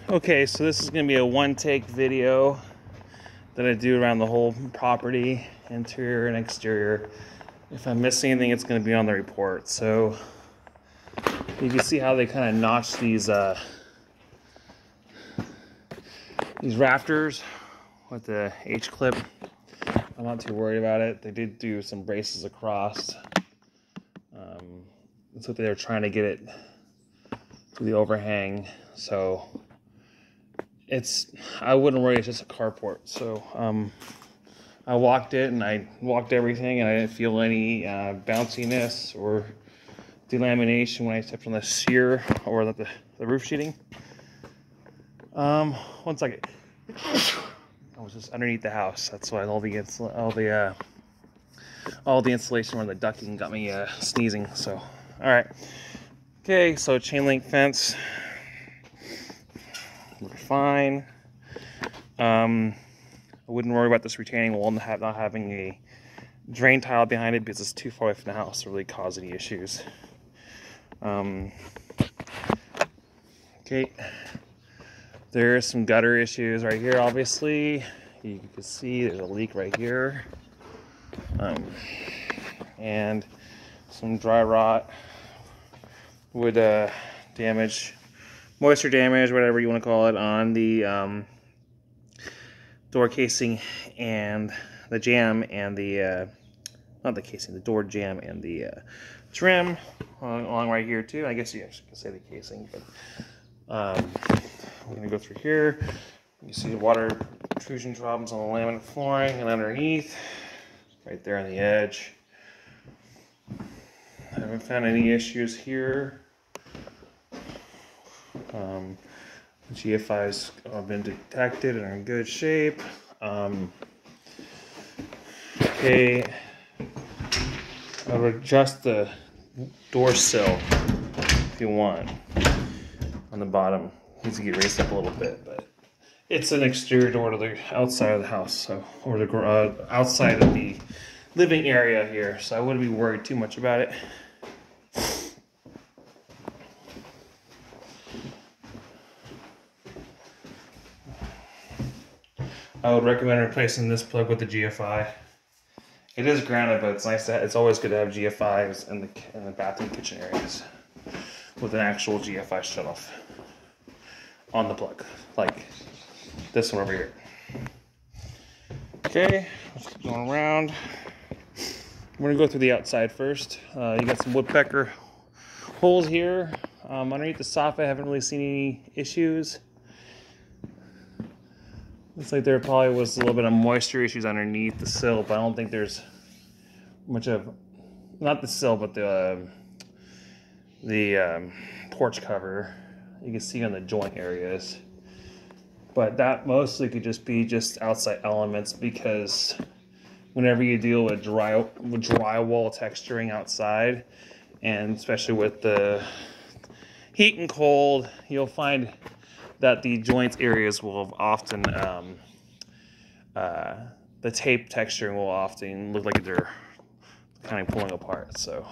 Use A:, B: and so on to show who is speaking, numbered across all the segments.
A: Okay, so this is going to be a one-take video that I do around the whole property, interior and exterior. If I miss anything, it's going to be on the report. So you can see how they kind of notch these rafters with the H-clip. I'm not too worried about it. They did do some braces across. That's what they were trying to get it to the overhang. So I wouldn't worry, it's just a carport. So I walked it and I walked everything and I didn't feel any bounciness or delamination when I stepped on the shear or the roof sheeting. One second. I was just underneath the house. That's why all the insulation or the ducting got me sneezing. So, all right. Okay, so chain link fence. We're fine. I wouldn't worry about this retaining wall not having a drain tile behind it because it's too far away from the house to really cause any issues. Okay. There's some gutter issues right here, obviously. You can see there's a leak right here. And some dry rot, wood damage, moisture damage, whatever you want to call it, on the door casing and the jamb and the, not the casing, the door jamb and the trim along right here too. I guess you can say the casing, but we're going to go through here. You see the water intrusion problems on the laminate flooring and underneath, right there on the edge. I haven't found any issues here. The GFIs have been detected and are in good shape. Okay, I would adjust the door sill if you want on the bottom. Needs to get raised up a little bit, but it's an exterior door to the outside of the house, so or the outside of the living area here, so I wouldn't be worried too much about it. I would recommend replacing this plug with the GFI. It is grounded, but it's nice to it's always good to have GFIs in the bathroom kitchen areas with an actual GFI shutoff on the plug, like this one over here. Okay, let's keep going around. We're gonna go through the outside first. You got some woodpecker holes here. Underneath the soffit, I haven't really seen any issues. Looks like there probably was a little bit of moisture issues underneath the sill, but I don't think there's much of, not the sill, but the porch cover. You can see on the joint areas. But that mostly could just be outside elements, because whenever you deal with drywall texturing outside, and especially with the heat and cold, you'll find that the joints areas will often, the tape texturing will often look like they're kind of pulling apart. So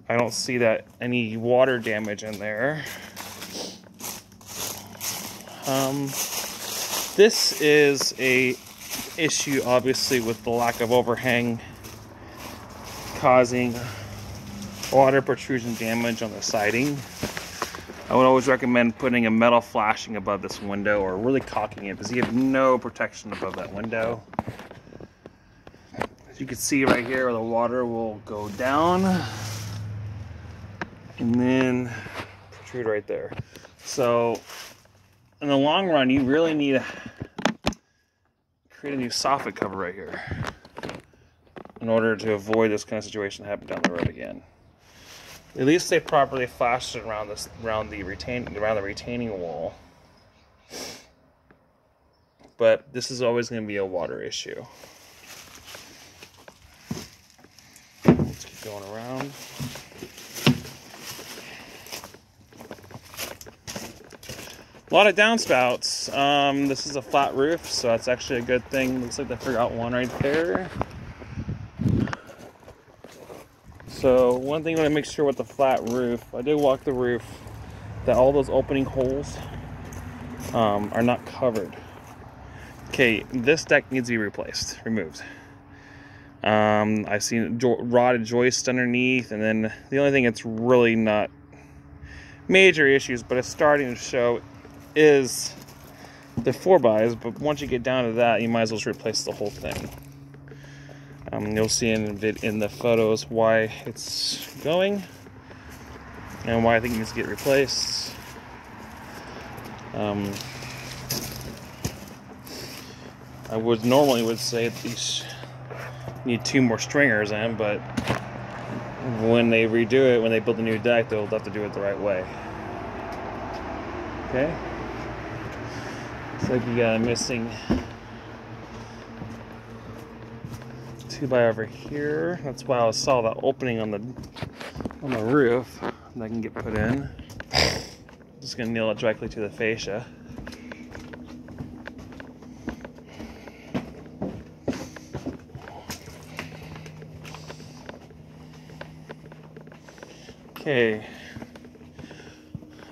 A: I don't see that any water damage in there. This is a issue, obviously, with the lack of overhang causing water protrusion damage on the siding. I would always recommend putting a metal flashing above this window, or really caulking it, because you have no protection above that window. As you can see right here, where the water will go down and then protrude right there. So in the long run, you really need to create a new soffit cover right here in order to avoid this kind of situation happening down the road again. At least they properly flashed it around the retaining wall. But this is always going to be a water issue. Let's keep going around. A lot of downspouts. This is a flat roof, so that's actually a good thing. Looks like they forgot one right there. So one thing I want to make sure with the flat roof, I did walk the roof, that all those opening holes are not covered. Okay, this deck needs to be replaced, removed. I've seen rotted joists underneath, and then the only thing that's really not major issues, but it's starting to show, is the 4x's. But once you get down to that, you might as well just replace the whole thing. You'll see in the photos why it's going and why I think it needs to get replaced. I would normally say that these need 2 more stringers in, but when they redo it, when they build a new deck, they'll have to do it the right way. Okay. Looks like you got a missing 2x over here. That's why I saw that opening on the roof that can get put in. Just gonna nail it directly to the fascia. Okay,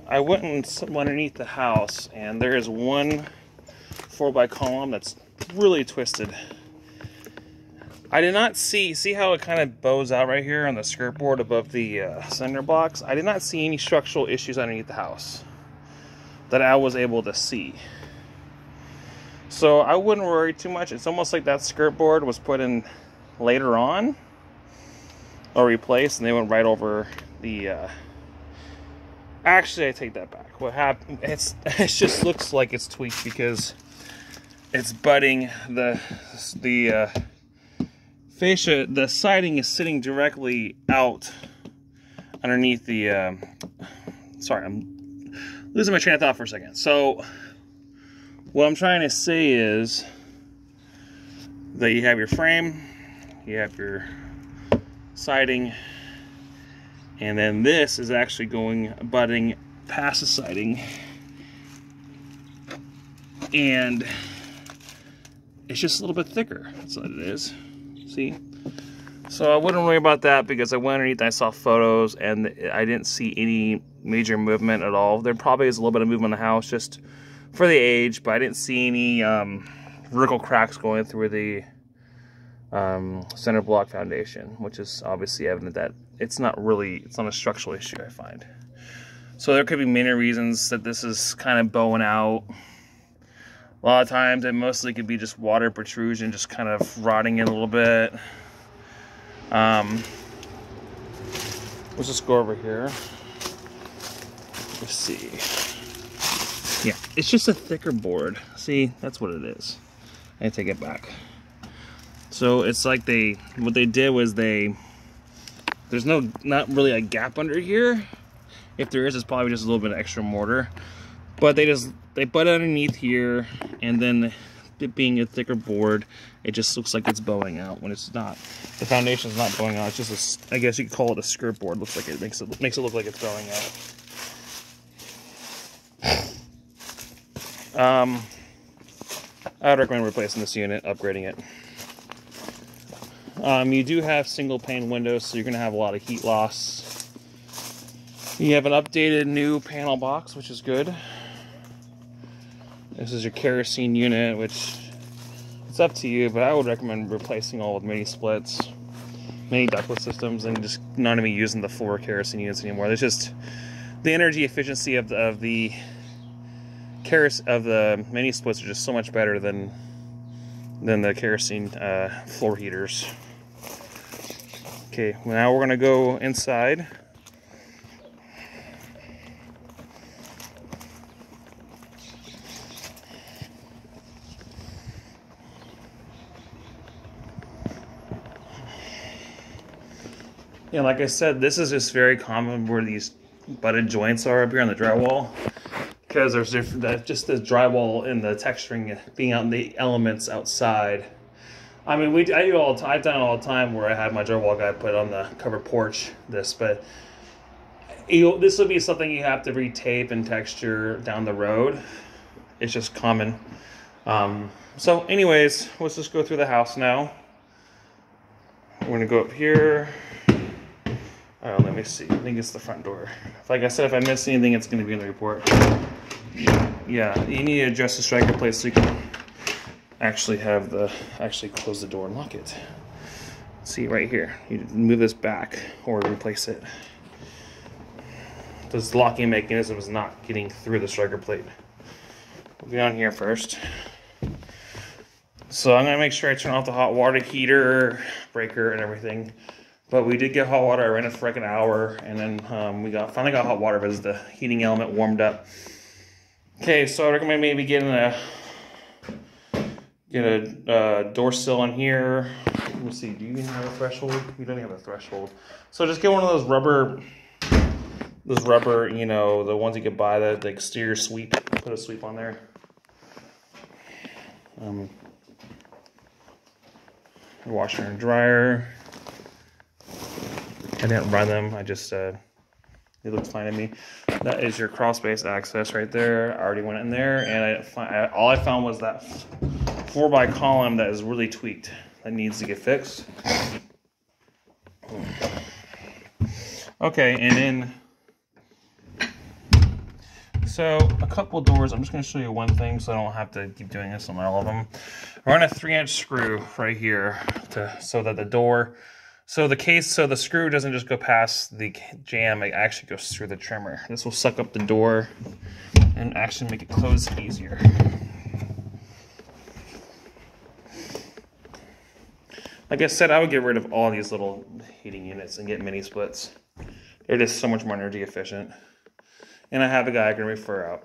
A: I went underneath the house, and there is one 4x column that's really twisted. I did not see how it kind of bows out right here on the skirt board above the cinder blocks. I did not see any structural issues underneath the house that I was able to see. So I wouldn't worry too much. It's almost like that skirt board was put in later on or replaced, and they went right over the actually, I take that back. What happened, it just looks like it's tweaked because it's butting the fascia. The siding is sitting directly out underneath the sorry, I'm losing my train of thought for a second. So what I'm trying to say is that you have your frame, you have your siding, and then this is actually butting past the siding, and it's just a little bit thicker. That's what it is. See? So I wouldn't worry about that because I went underneath and I saw photos, and I didn't see any major movement at all. There probably is a little bit of movement in the house just for the age, but I didn't see any vertical cracks going through the center block foundation, which is obviously evident that it's not a structural issue, I find. So there could be many reasons that this is kind of bowing out. A lot of times it mostly could be just water protrusion, just kind of rotting in a little bit. Let's just go over here. Let's see. Yeah, it's just a thicker board. See, that's what it is. I take it back. So it's like what they did was there's not really a gap under here. If there is, it's probably just a little bit of extra mortar. But they put it underneath here, and then it being a thicker board, it just looks like it's bowing out when it's not. The foundation's not bowing out. It's just I guess you could call it a skirt board. Looks like it makes it look like it's bowing out. I would recommend replacing this unit, upgrading it. You do have single pane windows, so you're going to have a lot of heat loss. You have an updated new panel box, which is good. This is your kerosene unit, which it's up to you, but I would recommend replacing all with mini splits, mini ductless systems, and just not even using the full kerosene units anymore. There's just the energy efficiency of the mini splits are just so much better than the kerosene floor heaters. Okay, now we're gonna go inside. Yeah, like I said, this is just very common where these butted joints are up here on the drywall, because there's just the drywall and the texturing being out in the elements outside. I mean, I've done it all the time where I had my drywall guy put on the covered porch but this will be something you have to retape and texture down the road. It's just common. So anyways, let's just go through the house now. We're gonna go up here. Oh, let me see. I think it's the front door. Like I said, if I miss anything, it's gonna be in the report. yeah, you need to adjust the striker plate so you can actually close the door and lock it. See right here, you move this back or replace it. This locking mechanism is not getting through the striker plate. We'll go down here first. So I'm gonna make sure I turn off the hot water heater, breaker, and everything. But we did get hot water. I ran it for like an hour, and then we finally got hot water because the heating element warmed up. Okay, so I recommend maybe getting a door sill on here. Let me see. Do you even have a threshold? You don't have a threshold. So just get one of those rubber. You know, the ones you could buy, the exterior sweep. Put a sweep on there. Washer and dryer. I didn't run them. I just it looked fine to me. That is your crawl space access right there. I already went in there, and all I found was that 4x column that is really tweaked. That needs to get fixed. Okay, and then so a couple doors. I'm just going to show you one thing, so I don't have to keep doing this on all of them. Run a 3-inch screw right here so that the door. So the screw doesn't just go past the jamb, it actually goes through the trimmer. This will suck up the door and actually make it close easier. Like I said, I would get rid of all these little heating units and get mini splits. They're just so much more energy efficient. And I have a guy I can refer out.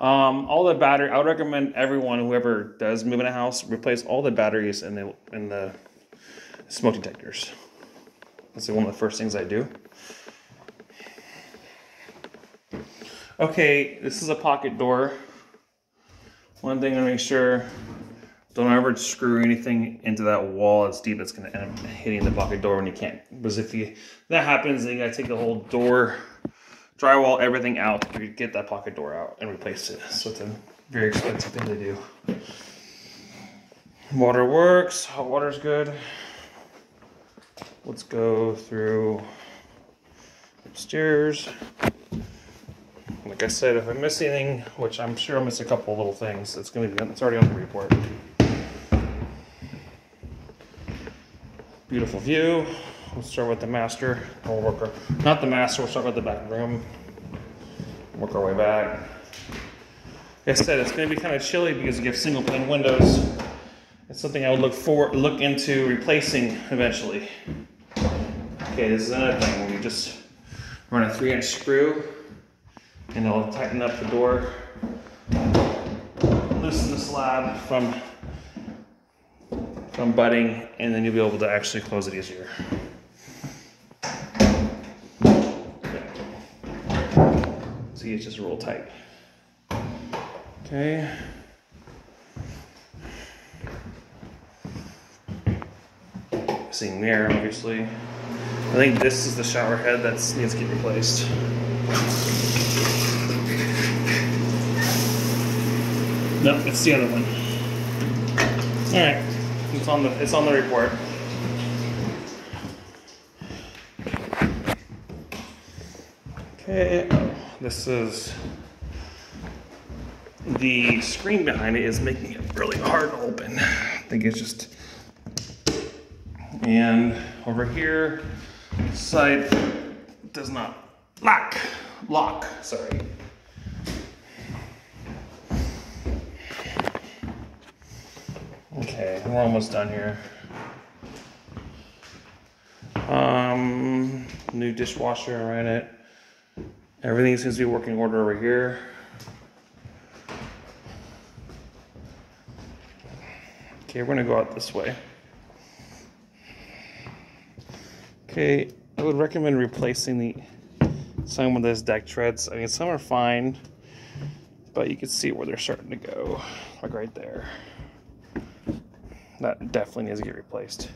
A: All the battery, I would recommend everyone, whoever does move in a house, replace all the batteries in the smoke detectors. That's one of the first things I do. Okay, this is a pocket door. One thing to make sure, don't ever screw anything into that wall that's deep. That's going to end up hitting the pocket door when you can't. Because if that happens, then you got to take the whole door, drywall, everything out to get that pocket door out and replace it. So it's a very expensive thing to do. Water works. Hot water's good. Let's go through upstairs. Like I said, if I miss anything, which I'm sure I'll miss a couple little things, it's already on the report. Beautiful view. Let's start with the master. Not the master, we'll start with the back room. Work our way back. Like I said, it's going to be kind of chilly because you have single pane windows. It's something I would look into replacing eventually. Okay, this is another thing where you just run a 3-inch screw and it'll tighten up the door, loosen the slab from butting, and then you'll be able to actually close it easier. See, it's just real tight. Okay. Seeing there, obviously. I think this is the shower head that needs to get replaced. No, it's the other one. All right, it's on the report. Okay, this is the screen behind it is making it really hard to open. I think it's just. And over here, side does not lock, sorry. Okay, we're almost done here. New dishwasher ran it. Everything seems to be working order over here. Okay, we're gonna go out this way. Okay, I would recommend replacing some of those deck treads. I mean, some are fine, but you can see where they're starting to go, like right there. That definitely needs to get replaced.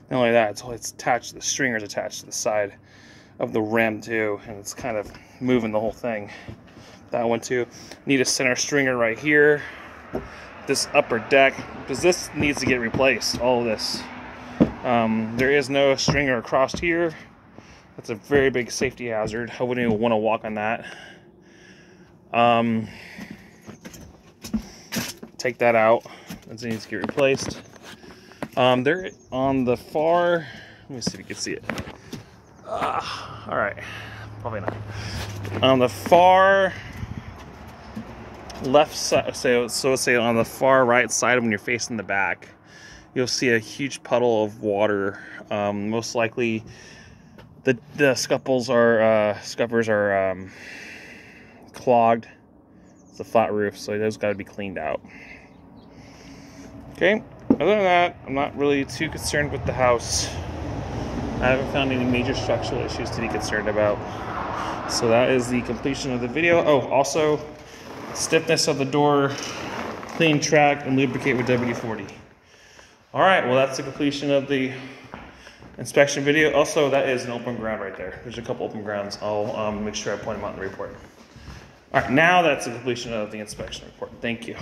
A: Not only that, it's attached, the stringer's attached to the side of the rim too, and it's kind of moving the whole thing. That one too. Need a center stringer right here. This upper deck, because this needs to get replaced, all of this. There is no stringer across here. That's a very big safety hazard. I wouldn't even want to walk on that. Take that out. That needs to get replaced. They're on the far. Let me see if you can see it. All right, probably not. On the far left side, so let's say on the far right side when you're facing the back, you'll see a huge puddle of water. Most likely, the scuppers are clogged. It's a flat roof, so those got to be cleaned out. Okay. Other than that, I'm not really too concerned with the house. I haven't found any major structural issues to be concerned about. So that is the completion of the video. Oh, also, stiffness of the door, clean track, and lubricate with WD-40. All right, well, that's the completion of the inspection video. Also, that is an open ground right there. There's a couple open grounds. I'll make sure I point them out in the report. All right, now that's the completion of the inspection report. Thank you.